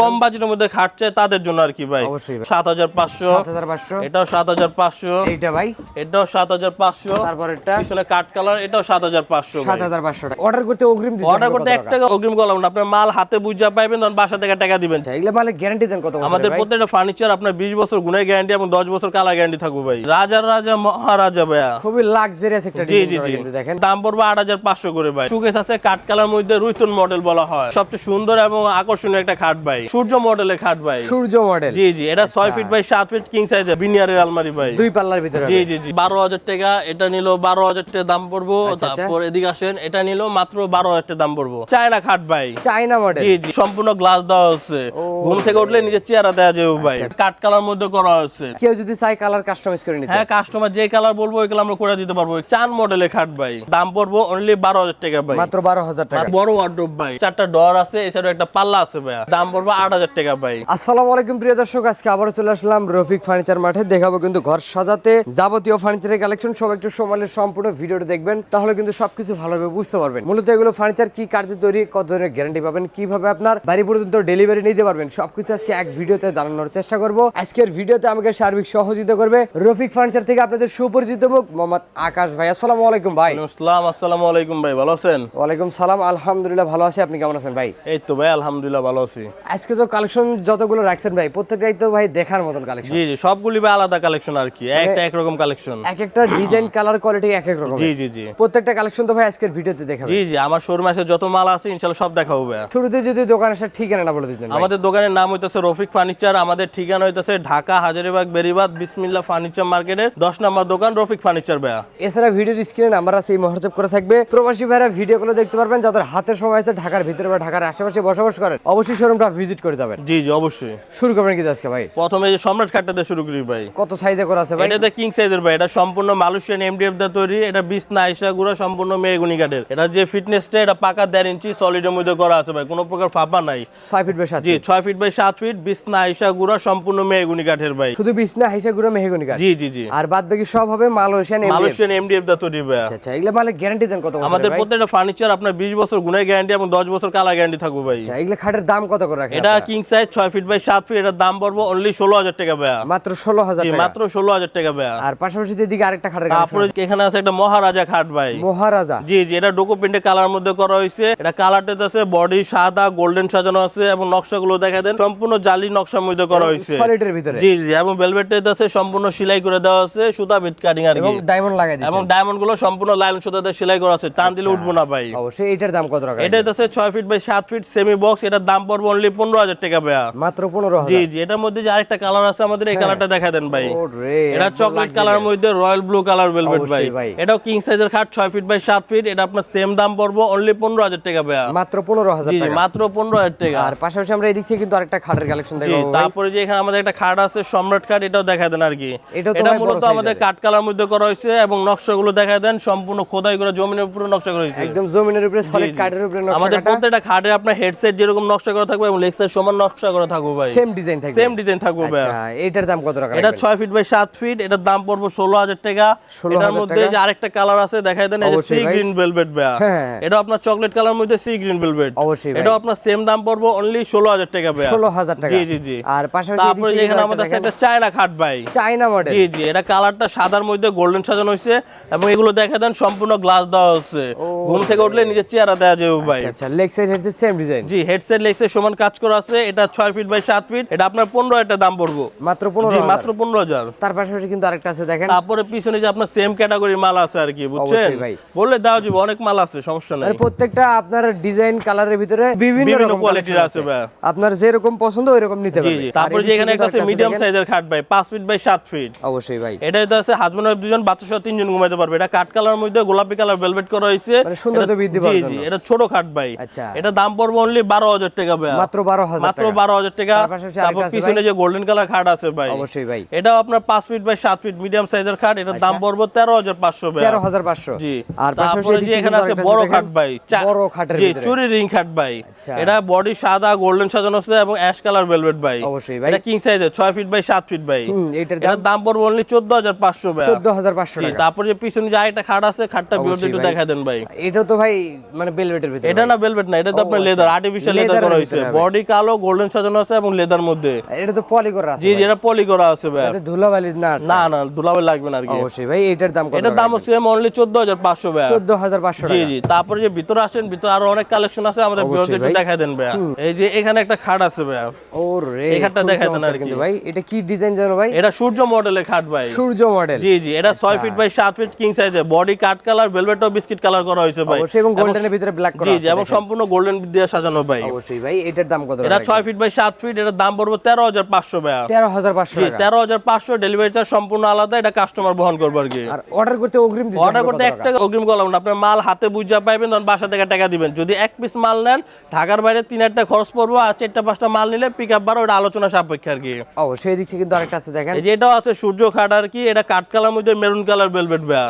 কম বাজেটের মধ্যে খাট চাই তাদের জন্য আর কি ভাই। অবশ্যই ভাই। 7500 এটাও 7500 এইটা ভাই এটাও 7500 তারপর এটা পিছনে কাট কালার এটাও 7500 ভাই। 7500 টাকা। অর্ডার করতে অগ্রিম দিতে অর্ডার করতে 1 টাকা অগ্রিম করলাম না, আপনার মাল হাতে বুঝা পাইবেন তখন বাসা থেকে টাকা দিবেন। এগুলা মালে গ্যারান্টি দেন কত বছর আমাদের ভাই? প্রত্যেকটা ফার্নিচার আপনার 20 বছর গুণের গ্যারান্টি এবং 10 বছর কালার গ্যারান্টি থাকবে ভাই। রাজার রাজা মহারাজা ভাইয়া। খুবই লাক্সারিয়াস একটা জি ডিজাইন জি করা জি কিন্তু দেখেন। দাম পড়বে 8500 করে ভাই। সুকেস আছে কাট কালার মধ্যে রুইতন মডেল বলা হয়, সবচেয়ে সুন্দর এবং আকর্ষণীয় একটা খাট ভাই। সূর্য মডেলের খাট ভাই। সূর্য মডেল। জি জি এটা 6 ফিট বাই 7 ফিট কিং সাইজের বিনিয়ারের আলমারি ভাই। দুই পাল্লার ভিতরে জি জি জি 12000 টাকা এটা নিল, 12000 টাকা দাম পড়বো। তারপর এদিকে আসেন এটা নিল মাত্র 12000 টাকা দাম পড়বো। চায়না খাট ভাই, চায়না মডেল। জি জি সম্পূর্ণ গ্লাস দেওয়া হচ্ছে, ঘুম থেকে উঠলে নিজের চেহারা দেওয়া যাবে ভাই। কাট কালার মধ্যে করা হচ্ছে, কেউ যদি চাই কালার কাস্টমাইজ করে নিতে। হ্যাঁ কাস্টমার যে কালার বলবো ওই কালার আমরা করে দিতে পারবো। চান মডেলের খাট ভাই, দাম পড়বো অনলি 12000 টাকা ভাই। মাত্র 12000 টাকা। বড় ওয়ার্ডরোব ভাই, 4টা ডোর আছে, এছাড়াও একটা পাল্লা আছে ভাই, দাম পড়বো 8000 টাকা ভাই। আসসালামু আলাইকুম প্রিয় দর্শক, আজকে আবারও চলে আসলাম রফিক ফার্নিচার মাঠে। দেখাবো কিন্তু ঘর সাজাতে যাবতীয় ফার্নিচারের কালেকশন। সব একটু সময়ের সম্পূর্ণ ভিডিওটা দেখবেন, তাহলে কিন্তু সবকিছু ভালোভাবে বুঝতে পারবেন। মূলত এগুলো ফার্নিচার কি কার্যে তৈরি, কত ধরনের গ্যারান্টি পাবেন, কিভাবে আপনার বাড়ি পর্যন্ত ডেলিভারি নিতে পারবেন, সবকিছু আজকে এক ভিডিওতে জানানোর চেষ্টা করব। আজকের ভিডিওতে আমাকে সার্বিক সহযোগিতা করবে রফিক ফার্নিচার থেকে আপনাদের সুপরিচিত মুখ মোহাম্মদ আকাশ ভাই। আসসালামু আলাইকুম ভাই। আসসালাম, আসসালামু আলাইকুম ভাই, ভালো আছেন? ওয়ালাইকুম সালাম, আলহামদুলিল্লাহ ভালো আছি। আপনি কেমন আছেন ভাই? এই তো ভাই আলহামদুলিল্লাহ ভালো আছি। আজকে তো কালেকশন যতগুলো রাখছেন ভাই, প্রত্যেকটাই তো ভাই দেখার মতন কালেকশন। জি জি সবগুলি ভাই আলাদা কালেকশন আর কি, একটা একরকম কালেকশন, এক একটা ডিজাইন কালার কোয়ালিটি এক এক রকম। জি জি জি প্রত্যেকটা কালেকশন তো ভাই আজকের ভিডিওতে দেখাবো। জি জি আমার শোরুমে আছে যত মাল আছে ইনশাআল্লাহ সব দেখাবো ভাই। শুরুতে যদি দোকান আসার ঠিকানা বলে দিতেন ভাই। আমাদের দোকানের নাম হইতাছে রফিক ফার্নিচার, আমাদের ঠিকানা হইতাছে ঢাকা হাজারীবাগ বেরিবাদ বিসমিল্লাহ ফার্নিচার মার্কেটের 10 নম্বর দোকান রফিক ফার্নিচার ভাই। এছাড়া ভিডিওর স্ক্রিনে নাম্বার আছে, এই হোয়াটসঅ্যাপ করে থাকবে। প্রবাসী ভাইরা ভিডিওগুলো দেখতে পারবেন, যাদের হাতের সময় আছে ঢাকার ভিতরে বা ঢাকার আশেপাশে বসবাস করেন, অবশ্যই শোরুমটা ভিজিট করে যাবেন। জি জি অবশ্যই। শুরু করবেন কি আজকে ভাই? প্রথমে যে সম্রাট খাটটাতে শুরু করি ভাই। কত সাইজে করা আছে ভাই? এটাতে কিং সাইজের ভাই, এটা সম্পূর্ণ মালয়েশিয়ান এমডিএফ দা তৈরি। এটা বিছনা আয়শা গুড়া সম্পূর্ণ মেহগনি কাঠের। এটা যে ফিটনেসটা এটা পাকা 1.5 ইঞ্চি সলিডের মধ্যে করা আছে ভাই, কোনো প্রকার ফাঁপা নাই। 6 ফিট বাই 7 জি 6 ফিট বাই 7 ফিট বিছনা আয়শা গুড়া সম্পূর্ণ মেহগনি কাঠের ভাই। শুধু বিছনা হাইসা গুড়া মেহগনি কাঠ। জি জি জি আর বাদ বাকি সব হবে মালয়েশিয়ান এমডিএফ। মালয়েশিয়ান এমডিএফ দা তৈরি ভাই। আচ্ছা, এগুলা মালে গ্যারান্টি দেন কত বছর আমাদের ভাই? প্রত্যেকটা ফার্নিচার আপনার 20 বছর গুণের গ্যারান্টি এবং 10 বছর কালার গ্যারান্টি থাকবে ভাই। আচ্ছা, এগুলা খাটের দাম কত করে রাখেন এটা আপনারা? King size 6 feet by 7 feet, এটার দাম পড়বে অনলি 16000 টাকা ভাই। মাত্র 16000 জি টাকা। মাত্র 16000 টাকা ভাই। আর পাশাপাশি দিকে আরেকটা খাটের তারপরে এখানে আছে একটা মহারাজা খাট ভাই। মহারাজা। জি জি এটা ডোকো প্রিন্টে কালার মধ্যে করা হয়েছে। এটা কালারটা আছে বডি সাদা গোল্ডেন সাজানো আছে এবং নকশাগুলো দেখা দেন সম্পূর্ণ জালি নকশার মধ্যে করা হয়েছে সলিডের ভিতরে। জি জি এবং ভেলভেটে আছে সম্পূর্ণ সেলাই করে দেওয়া আছে, সুতা বিট কাটিং আর এবং কি, ডায়মন্ড লাগাই দিয়েছে। এবং ডায়মন্ড গুলো সম্পূর্ণ লাইন সুতা দিয়ে সেলাই করা আছে, টান দিলে উঠবো না ভাই। অবশ্যই এটার দাম কত টাকা? এটা আছে 6 feet by 7 feet semi box, এটার দাম পড়বে অনলি 15000 টাকা ভাই। মাত্র 15000। জি জি এটার মধ্যে যে আরেকটা কালার আছে আমাদের, এই কালারটা দেখা দেন ভাই। ওরে এটা চকলেট কালার মধ্যে রয়্যাল ব্লু কালার ভেলভেট ভাই। অবশ্যই ভাই। এটাও কিং সাইজের খাট 6 ফিট বাই 7 ফিট, এটা আপনার সেম দাম পড়বে অনলি 15000 টাকা ভাই। মাত্র 15000 জি জি টাকা। মাত্র 15000 টাকা। আর পাশাপাশি আমরা এদিক থেকে কিন্তু আরেকটা খাটের কালেকশন জি দেখাবো ভাই। তারপরে যে এখানে আমাদের একটা খাট আছে সম্রাট খাট, এটাও দেখা দেন আর কি। এটাও তো এটা ভাই বড় মূলত size আমাদের এর। কাঠ কালার মধ্যে করা হয়েছে এবং নকশাগুলো দেখা দেন সম্পূর্ণ খোদাই করে জমিনের উপরে নকশা করা হয়েছে। একদম জমিনের উপরে সলিড জি। কাঠের উপরে নকশা আমাদের কাটা। প্রত্যেকটা খাটে আপনার হেডসেট যেরকম নকশা করা থাকবে এবং লেগ সাইজ সমান নকশা করা থাকবে ভাই। সেম ডিজাইন থাকবে। সেম ডিজাইন থাকবে ভাই। আচ্ছা, এটার দাম কত টাকা? এটা 6 ফিট বাই 7 ফিট, এটার দাম পড়বে 16000 টাকা। 16000 এটার মধ্যে টাকা। যে আরেকটা কালার আছে দেখাই দেন, এই যে সি অবশ্যই ভাই। গ্রিন ভেলভেট ভাই। হ্যাঁ। এটা আপনার চকলেট কালার মধ্যে সি গ্রিন ভেলভেট। অবশ্যই ভাই। এটা আপনার সেম দাম পড়বে অনলি 16000 টাকা ভাই। 16000 টাকা। জি জি জি আর পাশাপাশি তারপরে এদিক যে থেকে এখানে আরেকটা আমাদের দেখেন। একটা চায়না খাট ভাই। China model. জি জি এটা কালারটা সাদার মধ্যে গোল্ডেন সাজানো হয়েছে এবং এগুলো দেখা দেন সম্পূর্ণ গ্লাস দেওয়া হচ্ছে, ঘুম থেকে উঠলে নিজের চেহারা দেওয়া যাবে ভাই। আচ্ছা, leg side headset same design. জি হেডসেট লেগসের সমান কাজ করা আছে। এটা 6 ফিট বাই 7 ফিট, এটা আপনার 15000 টাকা দাম পড়বে। মাত্র জি 15000। মাত্র 15000। তার পাশাপাশি কিন্তু আরেকটা আছে দেখেন। তারপরে পিছনে যে আপনার সেম ক্যাটাগরি মাল আছে আর কি, বুঝছেন? অবশ্যই ভাই। বললে দাও যাবে, অনেক মাল আছে, সমস্যা নাই। আর প্রত্যেকটা আপনার ডিজাইন কালারের ভিতরে বিভিন্ন বিভিন্ন রকম কোয়ালিটির collection আছে ভাই। আপনার যেরকম পছন্দ ওইরকম নিতে জি পারবেন। জি তারপরে যে এখানে একটা আছে মিডিয়াম সাইজের খাট ভাই 5 ফিট বাই 7 ফিট। অবশ্যই ভাই। এটা তো আছে হাজবেন্ড ওয়াইফ দুজন, বাচ্চা সহ তিনজন ঘুমাইতে পারবে। এটা কাঠ কালার মধ্যে গোলাপি কালার ভেলভেট করা হয়েছে, মানে সৌন্দর্য বৃদ্ধি জি পাওয়ার জি জন্য। এটা ছোট খাট ভাই। আচ্ছা। এটা দাম পড়বে অনলি 12000 টাকা ভাই। মাত্র 12000 মাত্র টাকা। 12000 টাকা। তার পাশাপাশি তারপর আরেকটা আছে পিছনে ভাই। যে গোল্ডেন কালার খাট আছে ভাই। অবশ্যই ভাই। এটাও আপনার 5 ফিট বাই 7 ফিট মিডিয়াম সাইজের খাট, এটার দাম পড়বে 13500 ভাই। 13500। জি আর পাশাপাশি তারপরে এদিক যে থেকে এখানে কিন্তু আছে আরেকটা বড় দেখেন, খাট ভাই। বড় খাটের জি ভিতরে। চুরি রিং খাট ভাই। আচ্ছা। এটা বডি সাদা গোল্ডেন সাজানো আছে এবং অ্যাশ কালার ভেলভেট ভাই। অবশ্যই ভাই। এটা কিং সাইজের 6 ফিট বাই 7 ফিট ভাই। এটার এটার দাম পড়বে অনলি 14500 ভাই। 14500 জি টাকা। তারপরে যে পিছনে যে আরেকটা খাট আছে, খাটটা ভিউতে অবশ্যই একটু ভাই। দেখা দেন ভাই। এটা তো ভাই মানে বেলভেটের ভিতরে। এটা না ভেলভেট না, এটা তো ও, আপনার আচ্ছা। লেদার, আর্টিফিশিয়াল লেদার লেদারের করা হয়েছে। ভিতরে হবে। বডি বডি কালো, গোল্ডেন সাজানো আছে এবং লেদার মধ্যে। এটা তো পলি করা আছে জি জি, এটা পলি করা আছে ভাই। এটা ধুলাবালি না? না না, ধুলাবালি লাগবে না আর কি। অবশ্যই ভাই। এটার দাম কত? এটার দাম হচ্ছে অনলি 14500 ভাই। 14500 জি টাকা। জি। তারপরে যে ভিতরে আসেন, ভিতরে আরো অনেক কালেকশন আছে, আমাদের ভিউয়ারদের একটু দেখাই দেন ভাই। এই যে এখানে একটা খাট আছে ভাই। ওরে, এই খাটটা খুব দেখাই দেন চমৎকার আর কি। কিন্তু ভাই। এটা কি ডিজাইন জানো ভাই? এটা সূর্য মডেলের খাট ভাই। সূর্য মডেল। জি জি, এটা 6 ফিট বাই 7 ফিট কিং সাইজে, বডি কাট কালার, ভেলভেট ও বিস্কিট কালার করা হয়েছে ভাই। অবশ্যই, এবং গোল্ডেনের ভিতরে ব্ল্যাক করা জি আছে। জি, এবং সম্পূর্ণ গোল্ডেন দিয়ে সাজানো ভাই। অবশ্যই ভাই। এটার দাম কত? এটা 6 ফিট বাই 7 ফিট, এটার দাম পড়বে 13500 ভাই। 13500 জি, টাকা। 13500। ডেলিভারি চার্জ সম্পূর্ণ আলাদা, এটা কাস্টমার বহন করবে আর কি। আর অর্ডার করতে অগ্রিম দিতে অর্ডার করতে 1 টাকা অগ্রিম করলাম না, আপনার মাল হাতে বুঝা পাইবেন, তখন বাসা থেকে টাকা দিবেন। যদি 1 পিস মাল নেন, ঢাকার বাইরে 3-4 টাকা খরচ পড়বে, আর 4-5টা মাল নিলে পিকআপ বারো, এটা আলোচনা সাপেক্ষে আর কি। অবশ্যই। এই দিক থেকে কিন্তু আরেকটা আছে দেখেন। এই যে এটাও আছে সূর্য খাট আর কি, এটা কাট কালার মধ্যে মেরুন কালার ভেলভেট ভাই।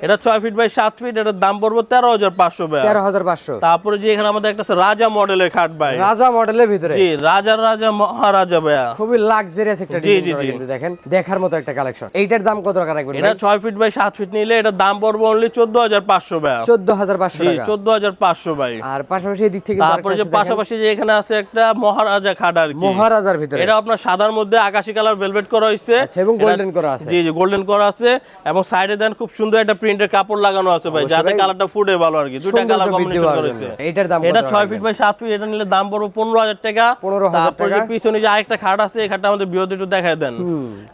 এটা 6 ফিট বাই 7 ফিট, এটার দাম পড়বে 13500 ভাই। 13500। তারপরে যে এখানে আমাদের একটা আছে রাজা মডেলের খাট ভাই। রাজা মডেলের ভিতরে। জি, রাজা মহারাজা ভাই। খুবই লাক্সারিয়াস একটা জি, ডিজাইন জি, করা জি। কিন্তু দেখেন, দেখার মতো একটা কালেকশন। এইটার দাম কত টাকা রাখবেন এটা ভাই? 6 ফিট বাই 7 ফিট নিলে এটার দাম পড়বে অনলি 14500 ভাই। 14500 জি, টাকা। 14500 ভাই। আর পাশাপাশি এই দিক থেকে কিন্তু তারপরে আরেকটা যে আছে দেখেন। পাশাপাশি যে এখানে আছে একটা মহারাজা খাট আর কি। মহারাজার ভিতরে। এটা আপনার সাদার মধ্যে আকাশী কালার ভেলভেট করা হয়েছে। আচ্ছা, এবং গোল্ডেন করা আছে। জি জি, গোল্ডেন করা আছে, এবং সাইডে দেন খুব সুন্দর একটা প্রিন্টের কাপড় লাগানো আছে ভাই, অবশ্যই যাতে ভাই। কালারটা ফুটে ভালো আর কি। দুইটা কালার সৌন্দর্য বৃদ্ধি কম্বিনেশন পাওয়ার করেছে। জন্য। এটার দাম এটা কত 6 ফিট বাই 7 ফিট, এটা নিলে দাম পড়বে 15000 টাকা। 15000 তারপরে যে টাকা। পিছনে যে আরেকটা খাট আছে, এই খাটটা আমাদের বিরোধী একটু দেখায় দেন।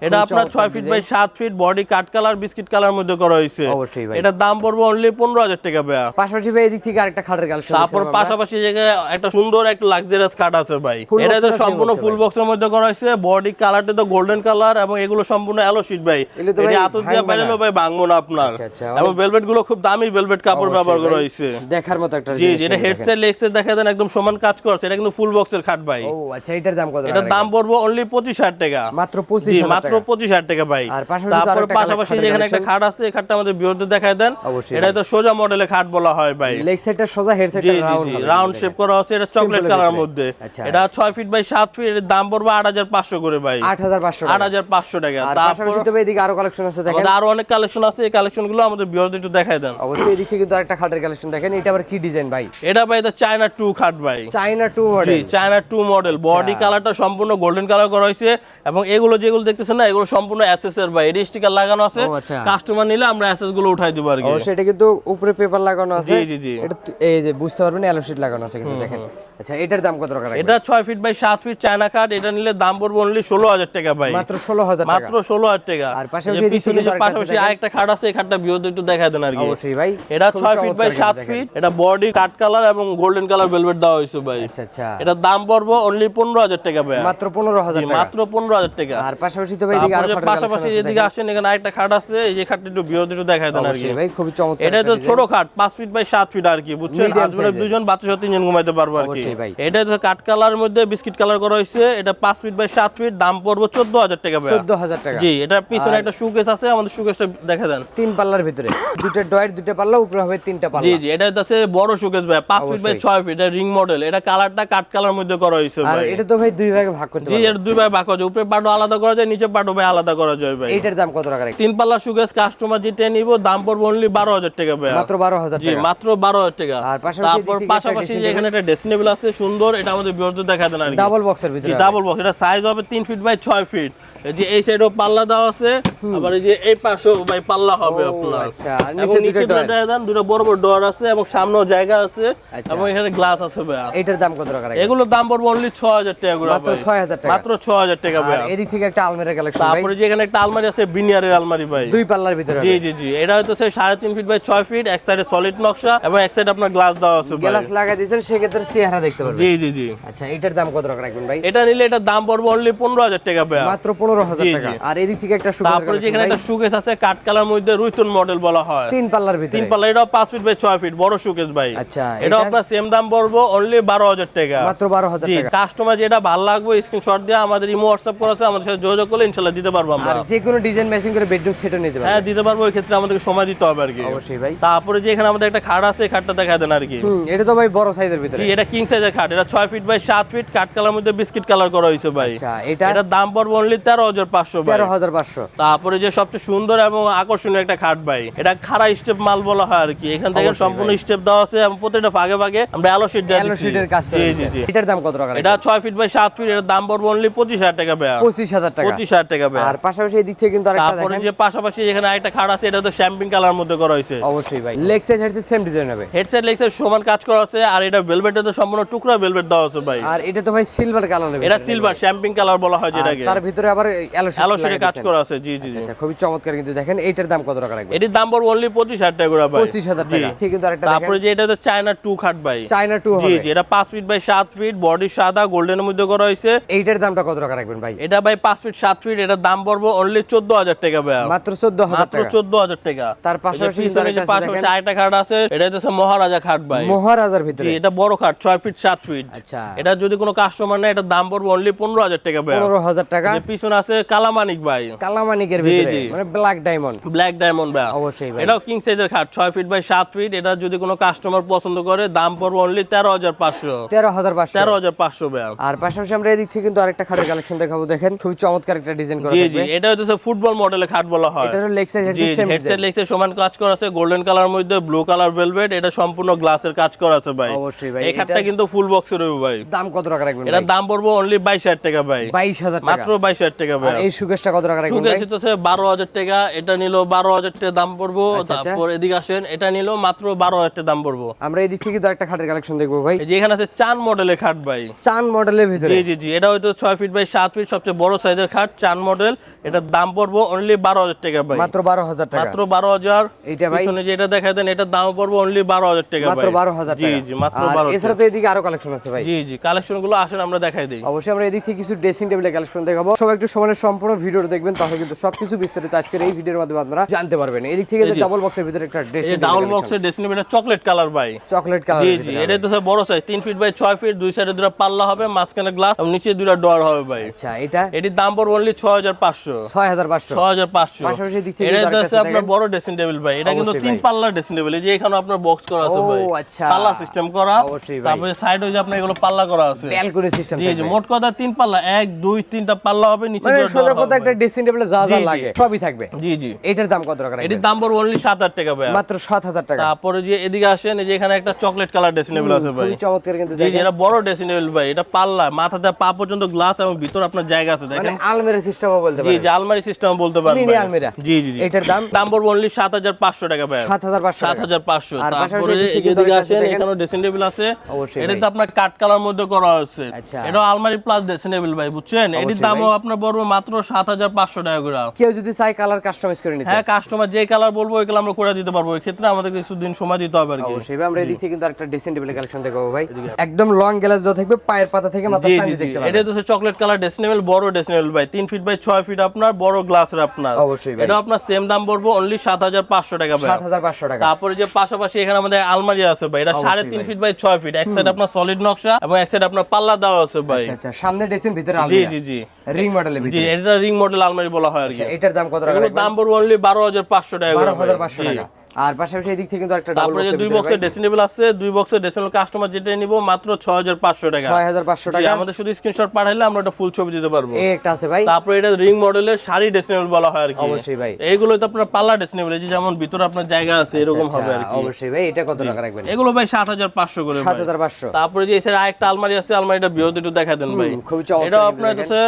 এটা আপনার 6 feet by 7 feet, body cut colour, biscuit colour মধ্যে করা হয়েছে। অবশ্যই ভাই। এটার দাম পড়বে অনলি 15000 টাকা ভাই। পাশাপাশি ভাই এই দিক থেকে আরেকটা খাটের কালেকশন। তারপর পাশাপাশি জায়গায় একটা সুন্দর একটা লাক্সারিয়াস কাট আছে ভাই। Full এটা box তো এর সম্পূর্ণ same ফুল আছে বক্সের মধ্যে করা হয়েছে, বডি কালারটা তো গোল্ডেন কালার, এবং এগুলো সম্পূর্ণ অ্যালো শীট ভাই। এগুলো তো ভাই এটা আতর দিয়া ভাঙবে পাইলেও না। ভাই ভাঙবো না আপনার। আচ্ছা, আচ্ছা। এবং ভেলভেট গুলো খুব দামি ভেলভেট কাপড় অবশ্যই ব্যবহার করা ভাই। হয়েছে। দেখার মতো একটা জি জিনিস জি, এটা কিন্তু হেডসেট লেগসেট দেখা দেন একদম সমান কাজ করছে, এটা কিন্তু ফুল বক্সের খাট ভাই। দেখেন। ও আচ্ছা, এটার দাম কত টাকা? এটার দাম পড়বে অনলি 25000 টাকা। মাত্র জি, 25000 মাত্র টাকা। 25000 টাকা ভাই। আর পাশাপাশি তারপর আরেকটা পাশাপাশি খাটের যেখানে একটা collection। খাট আছে, এই খাটটা আমাদের বিরুদ্ধে দেখায় দেন। অবশ্যই এটা ভাই। তো সোজা মডেলের খাট বলা হয় ভাই। লেগ সাইডটা সোজা, হেড জি সাইডটা জি রাউন্ড জি, হবে। রাউন্ড শেপ করা আছে, এটা চকলেট Simple এর কালার ভিতরে। মধ্যে। আচ্ছা। এটা 6 ফিট বাই 7 ফিট, এর দাম পড়বে 8500 করে ভাই। 8500 টাকা। 8500 টাকা। আর তারপর পাশাপাশি তো ভাই এদিকে আরো কালেকশন আছে দেখেন। আমাদের আরো অনেক কালেকশন আছে, এই কালেকশন গুলো আমাদের ভিউয়ারদের একটু দেখায় দেন। অবশ্যই এদিক থেকে কিন্তু আরেকটা খাটের কালেকশন দেখেন। এটা আবার কি ডিজাইন ভাই? এটা ভাই এটা চায়না 2 খাট ভাই। চাইনা 2 জি, মডেল। চায়না 2 মডেল, বডি কালারটা সম্পূর্ণ গোল্ডেন কালার করা হয়েছে, এবং এগুলো যেগুলো দেখতেছেন না, এগুলো সম্পূর্ণ অ্যাসেসের ভাই, এর স্টিকার লাগানো আছে। ও আচ্ছা। কাস্টমার নিলে আমরা অ্যাসেস গুলো উঠাই দিব আর কি। অবশ্যই এটা কিন্তু উপরে পেপার লাগানো আছে। জি, জি, জি। এটা এই যে বুঝতে পারবেন অ্যালো শীট লাগানো আছে কিন্তু দেখেন। আচ্ছা, এটার দাম কত টাকা রাখবেন? এটা 6 ফিট বাই 7 ফিট চায়না কাঠ, এটা নিলে দাম পড়বে অনলি 16000 টাকা ভাই। মাত্র 16000 টাকা। মাত্র 16000 টাকা। আর পাশাপাশি যে এদিক থেকে পিছনে যে তো আরেকটা আছে পাশাপাশি দেখেন। আরেকটা খাট আছে, এই খাটটা ভিউয়ারদের একটু দেখায় দেন আর কি। অবশ্যই ভাই। এটা খুব 6 ফিট বাই চমৎকার 7 কিন্তু ফিট, এটা বডি কাট কালার এবং গোল্ডেন কালার ভেলভেট দেওয়া হয়েছে ভাই। আচ্ছা আচ্ছা। এটার দাম পড়বে অনলি 15000 টাকা ভাই। মাত্র 15000 জি, টাকা। মাত্র 15000 টাকা। আর পাশাপাশি তো ভাই এদিকে আরো তারপরে খাটের পাশাপাশি কালেকশন আছে এদিকে দেখেন। আসেন, এখানে আরেকটা খাট আছে, এই যে খাটটা একটু ভিউয়ারদের একটু দেখায় দেন আর কি। অবশ্যই ভাই, খুবই চমৎকার। এটা তো ছোট খাট, 5 ফিট বাই 7 ফিট আর কি, বুঝছেন? Medium হাজবেন্ড size-এর। দুজন, বাচ্চা সহ তিনজন ঘুমাইতে পারবো আর কি। অবশ্যই ভাই। এটা তো কাট কালার মধ্যে বিস্কিট কালার করা হয়েছে, এটা 5 ফিট বাই 7 ফিট, দাম পড়বে 14000 টাকা ভাই। 14000 টাকা। জি, এটা পিছনে একটা শোকেস আছে, আমাদের শোকেসটা দেখা দেন। 3 পাল্লার ভিতরে দুটো ডয়ের, দুটো পাল্লা, উপরে হবে 3টা পাল্লা। জি জি, এটা হচ্ছে বড় শোকেস ভাই, 5 ফিট বাই অবশ্যই। 6 ফিট, এটা রিং মডেল, এটা কালারটা কাট কালার মধ্যে করা হয়েছে আর ভাই। এটা তো ভাই দুই ভাগে ভাগ করতে জি, পারবেন। এর দুই ভাই ভাগ করা যায়, উপরে পাটও আলাদা করা যায়, নিচে পাটও ভাই আলাদা করা যায় ভাই। এইটার দাম কত টাকা রাখবেন? 3 পাল্লা শোকেস কাস্টমার যেটা নিব, দাম পড়বে অনলি 12000 টাকা ভাই। মাত্র 12000 জি, টাকা। মাত্র 12000 টাকা। আর পাশাপাশি তারপর এদিক থেকে একটা পাশাপাশি dressing এখানে একটা ড্রেসিং টেবিল আছে সুন্দর, এটা আমাদের ভিউয়ারদের দেখা দেন আর কি। ডাবল বক্সের জি, ভিতরে। ডাবল বক্স, এটা সাইজ হবে 3 ফিট বাই 6 ফিট। এই যে এই সাইডেও পাল্লা দেওয়া আছে, আবার এই যে এই পাশেও ভাই পাল্লা হবে ও, আপনার। আচ্ছা। আর এবং নিচে নিচে দুটো দেখা দেন দুটো বড় বড় ডোর আছে, এবং সামনেও জায়গা আছে, আচ্ছা। এবং এখানে গ্লাস আছে ভাই। এইটার দাম কত টাকা রাখবেন? এগুলোর দাম পড়বে অনলি 6000 টাকা করে মাত্র ভাই। 6000 টাকা। মাত্র 6000 টাকা ভাই। আর এদিক থেকে একটা আলমারির কালেকশন ভাই। তারপরে যে এখানে একটা আলমারি আছে, বিনিয়ারের আলমারি ভাই। দুই পাল্লার ভিতরে। জি জি জি, এটা হচ্ছে 3.5 ফিট বাই 6 ফিট, এক সাইডে সলিড নকশা এবং এক সাইডে আপনার গ্লাস দেওয়া আছে ভাই। গ্লাস লাগাই দিয়েছেন, সেক্ষেত্রে চেহারা দেখতে পারবেন। জি জি জি। আচ্ছা, এটার দাম কত টাকা রাখবেন ভাই? এটা নিলে এটার দাম পড়বে অনলি 15000 টাকা ভাই। মাত্র 15000 জি, টাকা। জি। আর এদিক থেকে একটা সুপার তারপরে যেখানে একটা শোকেস আছে, কাট কালার মধ্যে রুইতন মডেল বলা হয়, 3 পাল্লার ভিতরে। 3 পাল্লা, এটাও 5 ফিট বাই 6 ফিট, বড় শোকেস ভাই। আচ্ছা, এটা এটার আপনার সেম দাম পড়বে অনলি 12000 টাকা। মাত্র 12000 জি, টাকা। কাস্টমার যেটা ভালো লাগবে স্ক্রিনশট দিয়ে আমাদের ইমো হোয়াটসঅ্যাপ করা আছে, আমাদের সাথে যোগাযোগ করলে ইনশাআল্লাহ দিতে পারবো আমরা। আর যে কোনো ডিজাইন ম্যাচিং করে বেডরুম সেটও নিতে হ্যাঁ, পারবেন। দিতে পারবো, ওই ক্ষেত্রে আমাদেরকে সময় দিতে হবে আর কি। অবশ্যই ভাই। তারপরে যে এখানে আমাদের একটা খাট আছে, এই খাটটা দেখা দেন আর কি। এটা তো ভাই বড় সাইজের ভিতরে। জি, এটা কিং সাইজের খাট, এটা 6 feet by 7 feet, cut colour মধ্যে বিস্কিট কালার করা হয়েছে ভাই। আচ্ছা, এটা এটার দাম পড়বে অনলি 13500 ভাই। 13500। তারপরে যে সবচেয়ে সুন্দর এবং আকর্ষণীয় একটা খাট ভাই, এটা খাড়া স্টেপ মাল বলা হয় আর কি। এখান থেকে অবশ্যই সম্পূর্ণ ভাই। স্টেপ দেওয়া আছে, এবং প্রত্যেকটা ভাগে ভাগে আমরা অ্যালো শীট দিয়ে অ্যালো দিচ্ছি। শীটের কাজ করে জি জি দিয়েছে। জি। এটার দাম কত টাকা এটা 6 ফিট বাই 7 ফিট, এর দাম পড়বে অনলি 25000 টাকা ভাই। 25000 টাকা। 25000 টাকা ভাই। আর পাশাপাশি এই দিক থেকে কিন্তু আরেকটা তারপরে দেখেন, যে পাশাপাশি এখানে আরেকটা খাট আছে, এটা তো শ্যাম্পিং কালার মধ্যে করা হয়েছে। অবশ্যই ভাই leg size headset same design হবে, হেডসেট লেগ সাইজ সমান কাজ করা আছে, আর এটা ভেলভেটে তো সম্পূর্ণ টুকরা ভেলভেট দেওয়া আছে ভাই। আর এটা তো ভাই সিলভার কালার হবে, এটা সিলভার শ্যাম্পিং কালার বলা হয় যেটাকে, তার ভিতরে আবার অ্যালো শেডে কাজ করা আছে। জি জি জি। আচ্ছা খুবই চমৎকার। কিন্তু দেখেন এইটার দাম কত টাকা রাখবেন? এটির দাম পড়বে অনলি 25000 টাকা করে ভাই। 25000 টাকা। ঠিক। কিন্তু আরেকটা দেখেন, তারপরে যে এটা তো চায়না 2 খাট ভাই, চায়না 2 জি হবে। জি। এটা 5 ফিট বাই 7 ফিট, বডি সাদা গোল্ডেনের মধ্যে করা হয়েছে। এইটার দামটা কত টাকা রাখবেন ভাই? এটা ভাই 5 ফিট 7 ফিট, এটার দাম পড়বে অনলি 14000 টাকা ভাই। মাত্র 14000 মাত্র টাকা। 14000 টাকা। তার পাশাপাশি কিন্তু পিছনে যে আরেকটা আছে পাশাপাশি দেখেন, আরেকটা খাট আছে, এটা হচ্ছে মহারাজা খাট ভাই। মহারাজার ভিতরে। জি, এটা বড় খাট 6 ফিট 7 ফিট। আচ্ছা এটা যদি কোনো কাস্টমার নেয়, এটার দাম পড়বে অনলি 15000 টাকা ভাই। 15000 টাকা। যে পিছনে আছে কালামানিক ভাই, কালামানিকের জি, ভিতরে, জি। মানে ব্ল্যাক ডায়মন্ড। ব্ল্যাক ডায়মন্ড ভাই। অবশ্যই ভাই। এটাও কিং সাইজের খাট 6 ফিট বাই 7 ফিট। এটা যদি কোনো কাস্টমার পছন্দ করে, দাম পড়বে অনলি 13500। 13500। 13500 ভাই। আর পাশাপাশি আমরা এদিক থেকে কিন্তু আরেকটা খাটের কালেকশন দেখাবো, দেখেন খুবই চমৎকার একটা ডিজাইন করা জি থাকবে। জি। এটা হচ্ছে ফুটবল মডেলের খাট বলা হয়। এটারও লেগ সাইজ জি, সেম হেডসেট ডিজাইন। লেগসে সমান কাজ করা আছে, গোল্ডেন কালার মধ্যে ব্লু কালার ভেলভেট, এটা সম্পূর্ণ গ্লাসের কাজ করা আছে ভাই। অবশ্যই ভাই। এই খাটটা কিন্তু ফুল বক্সের হবে ভাই। দাম কত টাকা রাখবেন এটার ভাই? দাম পড়বে অনলি 22000 টাকা ভাই। 22000 টাকা। মাত্র 22000 টাকা ভাই। আর এই সুকেশটা কত টাকা রাখবেন ভাই? সুকেশ হচ্ছে 12000 টাকা, এটা নিল 12000 টাকা দাম পড়বো। আচ্ছা, আচ্ছা। তারপর এদিকে আসেন, এটা নিল মাত্র 12000 টাকা দাম পড়বো। আমরা এদিক থেকে কিন্তু আরেকটা খাটের কালেকশন দেখবো ভাই। এই যে এখানে আছে চান মডেলের খাট ভাই। চান মডেলের ভিতরে। জি জি জি। এটা হয়তো 6 ফিট বাই 7 ফিট, সবচেয়ে বড় সাইজের খাট চান মডেল। এটার দাম পড়বো অনলি 12000 টাকা ভাই। মাত্র 12000 টাকা। মাত্র 12000। এইটা ভাই পিছনে যেটা দেখাই দেন, এটার দাম পড়বে অনলি 12000 টাকা ভাই। মাত্র 12000 জি টাকা। জি, মাত্র আর 12000। এছাড়া তো এদিকে আরো কালেকশন আছে ভাই। জি জি, কালেকশন গুলো আসেন আমরা দেখাই দেই। অবশ্যই আমরা এদিক থেকে কিছু ড্রেসিং টেবিলের কালেকশন দেখাবো। সবাই একটু সময়ের সম্পূর্ণ ভিডিওটা দেখবেন, তাহলে কিন্তু সবকিছু বিস্তারিত আজকের এই ভিডিওর মাধ্যমে আপনারা জানতে পারবেন। এদিক থেকে যে ডাবল বক্সের ভিতরে একটা এই ড্রেসিং ডাবল বক্সের ড্রেসিং টেবিল, এটা চকলেট কালার ভাই। Chocolate colour. জি জি। এটা তো বড় সাইজ 3 ফিট বাই 6 ফিট, দুই সাইডে দুটো পাল্লা হবে, মাঝখানে গ্লাস এবং নিচে দুটো ডোর হবে ভাই। আচ্ছা এটা এটির দাম পড়বে অনলি 6500। 6500। 6500। পাশাপাশি দিক থেকে এটা কিন্তু আরেকটা হচ্ছে আপনার দেখেন। বড় ড্রেসিং টেবিল ভাই। এটা কিন্তু অবশ্যই 3 ভাই। পাল্লা ড্রেসিং টেবিল। এই যে এখানে আপনার বক্স করা আছে ও ভাই, আচ্ছা। পাল্লা সিস্টেম করা। অবশ্যই ভাই। তারপরে সাইডে যে আপনার এগুলো পাল্লা করা আছে। ব্যালকনি সিস্টেম জি জি। থাকবে। মোট কথা 3 পাল্লা, 1 2 3টা পাল্লা হবে, নিচে মানে দুটো সোজা door কথা হবে একটা ভাই। ড্রেসিং টেবিলে যা যা জি, জি। লাগে সবই থাকবে। জি জি। এটার দাম কত টাকা রাখবেন? এটির দাম পড়বে অনলি 7000 টাকা ভাই। মাত্র 7000 টাকা। তারপরে যে এদিকে আসেন, এই যে এখানে একটা চকলেট কালার ড্রেসিং টেবিল আছে ভাই। খুবই চমৎকার কিন্তু জি জি। দেখেন। এটা বড় ড্রেসিং টেবিল ভাই। এটা পাল্লা, মাথা থেকে পা পর্যন্ত গ্লাস এবং ভিতর আপনার জায়গা আছে মানে দেখেন। আলমারি সিস্টেমও বলতে জি পারেন। জি, আলমারি সিস্টেম বলতে পারেন মিনি ভাই। আলমিরা। জি জি জি। এটার দাম? দাম পড়বে অনলি 7500 টাকা ভাই। 7500 টাকা। 7500। আর পাশাপাশি তারপরে এদিক থেকে এদিকে দরজা আসেন, আছে দেখেন। এখানেও ড্রেসিং টেবিল আছে। অবশ্যই এটা ভাই। তো আপনার কাট কালার মধ্যে করা হয়েছে। আচ্ছা। এটা আলমারি প্লাস ড্রেসিং টেবিল ভাই, বুঝছেন? এটির অবশ্যই দামও ভাই। আপনার পড়বে মাত্র 7500 টাকা করে। কেউ যদি চায় কালার কাস্টমাইজ করে নিতে, হ্যাঁ, কাস্টমার যে কালার বলবো ওই কালার আমরা করে দিতে পারবো। এই ক্ষেত্রে আমাদের কিছুদিন সময় দিতে হবে আর কি। অবশ্যই ভাই। আমরা এদিক থেকে কিন্তু আরেকটা ড্রেসিং টেবিলের কালেকশন দেখাবো ভাই। একদম লং গ্লাস দেওয়া থাকবে, পায়ের পাতা থেকে মাথা জি জি স্থানে জি। দেখতে এটা পাবেন। হচ্ছে চকলেট কালার ড্রেসিং টেবিল, বড় ড্রেসিং টেবিল ভাই। 3 ফিট বাই 6 ফিট আপনার, বড় গ্লাসের আপনার। অবশ্যই ভাই। এটা আপনার সেম দাম পড়বে অনলি 7500 টাকা ভাই। 7500 টাকা। তারপরে যে পাশাপাশি এখানে আমাদের আলমারি আছে ভাই। এটা অবশ্যই 3.5 ভাই। Feet by 6 feet. এক সাইড আপনার সলিড নকশা এবং এক সাইড আপনার পাল্লা দেওয়া আছে ভাই। আচ্ছা আচ্ছা। সামনে ড্রেসিং ভিতরে জি আলমারি। জি জি রিং মডেলের জি। ভিতরে। এটা রিং মডেল আলমারি বলা হয় আর কি। এটার দাম কত টাকা এগুলোর রাখবেন? দাম পড়বে অনলি 12500 টাকা করে ভাই। 12500 জি। টাকা। আর পাশাপাশি এদিক থেকে কিন্তু একটা ডাবল তারপরে যে বক্সের 2 ভিতরে বক্সের ড্রেসিং টেবিল আছে, 2 বক্সের ড্রেসিং টেবিল কাস্টমার যেটা নিব মাত্র 6500 টাকা। 6500 জি, টাকা। আমাদের শুধু স্ক্রিনশট পাঠাইলে আমরা একটা ফুল ছবি দিতে পারবো। এই একটা আছে ভাই। তারপরে এটা রিং মডেলের শাড়ি ড্রেসিং টেবিল বলা হয় আর কি। অবশ্যই ভাই। এইগুলো তো আপনার পাল্লা ড্রেসিং টেবিল, এই যে যেমন ভিতরে আপনার জায়গা আছে এরকম হবে আর কি। অবশ্যই ভাই। এটা কত টাকা রাখবেন? এগুলো ভাই 7500 করে ভাই। 7500। তারপরে যে এছাড়া আরেকটা আলমারি আছে, আলমারিটা বৃহৎ একটু দেখা দেন ভাই। খুবই চমৎকার এটা কিন্তু আপনার দেখেন। হচ্ছে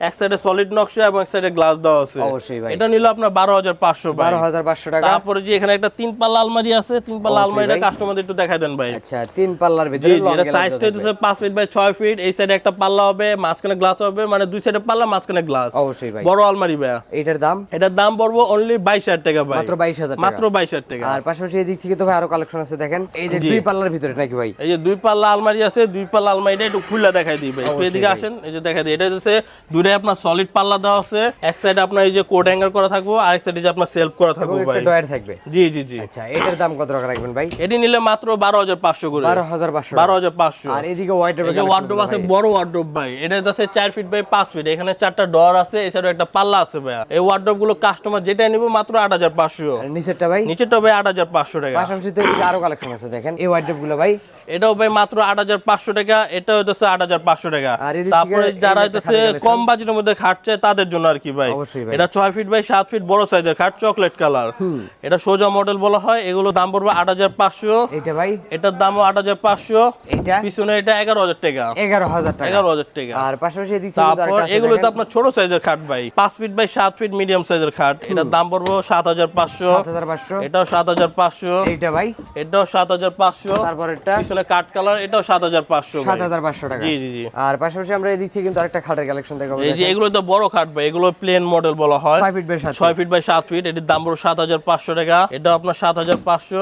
এক সাইডে সলিড নকশা এবং এক সাইডে গ্লাস দেওয়া আছে। অবশ্যই ভাই। এটা নিল আপনার 12500 ভাই। 12500 টাকা। তারপরে যে এখানে একটা 3 পাল্লা আলমারি আছে, 3 পাল্লা অবশ্যই আলমারিটা ভাই। কাস্টমারদের একটু দেখা দেন ভাই। আচ্ছা, 3 পাল্লার জি ভিতরে জি। লং এটা গ্লাস সাইজটা হচ্ছে 5 ফিট বাই 6 ফিট। এই সাইডে একটা পাল্লা হবে, মাঝখানে গ্লাস হবে, মানে দুই সাইডে পাল্লা, মাঝখানে গ্লাস। অবশ্যই ভাই। বড় আলমারি ভাই। এটার দাম? এটার দাম পড়বে অনলি 22000 টাকা ভাই। মাত্র 22000 টাকা। মাত্র 22000 টাকা। আর পাশাপাশি এদিক থেকে তো ভাই আরো কালেকশন আছে দেখেন। এই যে জি। 2 পাল্লার ভিতরে নাকি ভাই? এই যে 2 পাল্লা আলমারি আছে, 2 পাল্লা আলমারিটা একটু খুলে দেখাই দিই ভাই। একটু অবশ্যই এদিকে ভাই। আসেন, এই যে দেখাই দিই। এটা হচ্ছে দুইটাই আপনার সলিড পাল্লা দেওয়া আছে। এক সাইডে আপনার এই যে কোড হ্যাঙ্গার করা থাকবো, আরেক সাইডে যে আপনার সেলফ করা এবং থাকবো একটা ভাই। ডয়ার থাকবে। জি জি জি। আচ্ছা, এটার দাম কত টাকা রাখবেন ভাই? এটি নিলে মাত্র 12500 করে। 12500। 12500। আর এদিকে ওয়াইড্রোব, এই যে ওয়ার্ডরোব আছে, বড় ওয়ার্ডরোব ভাই। এটা আছে 4 ফিট বাই 5 ফিট। এখানে 4টা ডোর আছে, এছাড়াও একটা পাল্লা আছে ভাই। এই ওয়ার্ডরোব গুলো কাস্টমার যেটা নিব মাত্র 8500। আর নিচেরটা ভাই? নিচেরটা ভাই 8500 টাকা। পাশাপাশি তো এদিকে আরো কালেকশন আছে দেখেন। এই ওয়াইড্রোব গুলো ভাই? এটাও ভাই মাত্র 8500 টাকা। এটা হইতেছে 8500 টাকা। আর এদিক থেকে তারপরে এই যারা যে একটা হইতেছে খালি কম বাজেটের মধ্যে খাট চাই তাদের জন্য আর কি ভাই। অবশ্যই ভাই। এটা 6 ফিট বাই 7 ফিট বড় সাইজের খাট, চকলেট কালার। এটা সোজা মডেল বলা হয়। এগুলো দাম পড়বে 8500। এটা ভাই এটার দামও 8500। এটা পিছনে এটা 11000 টাকা। 11000 টাকা। 11000 টাকা। আর পাশাপাশি এদিক থেকে কিন্তু তারপর আরেকটা আছে এগুলো তো দেখেন। আপনার ছোট সাইজের খাট ভাই, 5 ফিট বাই 7 ফিট মিডিয়াম সাইজের খাট। এটার দাম পড়বে 7500। 7500। এটাও 7500। এইটা ভাই এটাও 7500। তারপর এটা পিছনে কাট কালার, এটাও 7500 ভাই। 7500 টাকা। জি জি জি। আর পাশাপাশি আমরা এদিক থেকে কিন্তু আরেকটা খাটের কালেকশন দেখাবো। এই যে এগুলো তো বড় খাট ভাই, এগুলো প্লেন মডেল বলা হয়। 6 feet by 7 6 feet by 7 feet. এটির দাম পড়বে 7500 টাকা। এটা আপনার 7500।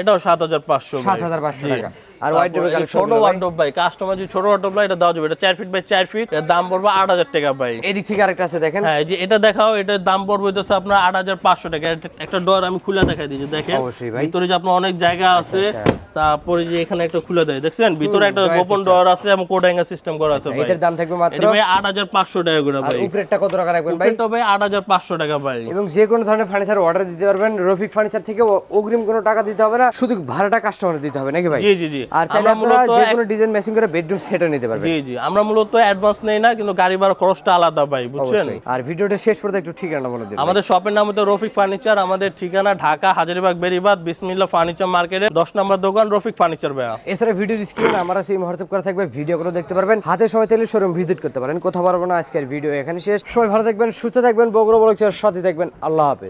এটাও 7500 ভাই। 7500 জি। টাকা। আর ওয়াইড তারপর এই কালেকশন ছোট ওয়ার্ডরোব ভাই, কাস্টমার যে ছোট ওয়ার্ডরোব ভাই এটা দেওয়া যাবে। এটা 4 ফিট বাই 4 ফিট। এর দাম পড়বে 8000 টাকা ভাই। এদিক থেকে আরেকটা আছে দেখেন। হ্যাঁ, এই যে এটা দেখাও, এটার দাম পড়বে হচ্ছে আপনার 8500 টাকা। একটা ডোর আমি খুলে দেখাই দিই, যে দেখেন অবশ্যই ভাই। ভিতরে যে আপনার অনেক জায়গা আছে। আচ্ছা। তারপরে যে এখানে একটা খুলে দেয়, দেখছেন ভিতরে একটা ডয়ার গোপন system। ডোর আছে এবং কোড হ্যাঙ্গার সিস্টেম করা আছে ভাই। এটার দাম থাকবে মাত্র এটা ভাই 8500 টাকা করে আর ভাই। উপরেরটা কত টাকা রাখবেন ভাই? এটা ভাই 8500 টাকা ভাই। এবং যে কোনো ধরনের ফার্নিচার অর্ডার দিতে পারবেন রফিক ফার্নিচার থেকে। অগ্রিম কোনো টাকা দিতে হবে না, শুধু ভাড়াটা কাস্টমারে দিতে হবে নাকি ভাই? জি জি জি। আর চাইলে আমরা আপনারা মূলত যে কোনো ডিজাইন ম্যাচিং করে বেডরুম সেটও নিতে পারবেন। জি জি, আমরা মূলত অ্যাডভান্স নেই না, কিন্তু গাড়ি ভাড়া খরচটা আলাদা ভাই, বুঝছেন। অবশ্যই। আর ভিডিওটা শেষ পর্যন্ত একটু ঠিকানা বলে দিন। আমাদের শপের নাম হচ্ছে রফিক ফার্নিচার। আমাদের ঠিকানা ঢাকা হাজারীবাগ বেরিবাদ বিসমিল্লাহ ফার্নিচার মার্কেটে 10 নম্বর দোকান রফিক ফার্নিচার ভাইয়া। এছাড়া ভিডিওর স্ক্রিনে আমরা সেই হোয়াটসঅ্যাপ করা থাকবে, ভিডিওগুলো দেখতে পারবেন। হাতে সময় থাকলে শোরুম ভিজিট করতে পারেন। কোথাও পারবো না, আজকের ভিডিও এখানে শেষ। সবাই ভালো থাকবেন, সুস্থ থাকবেন, বগুড়া ব্লগের সাথে থাকবেন। আল্লাহ হাফেজ।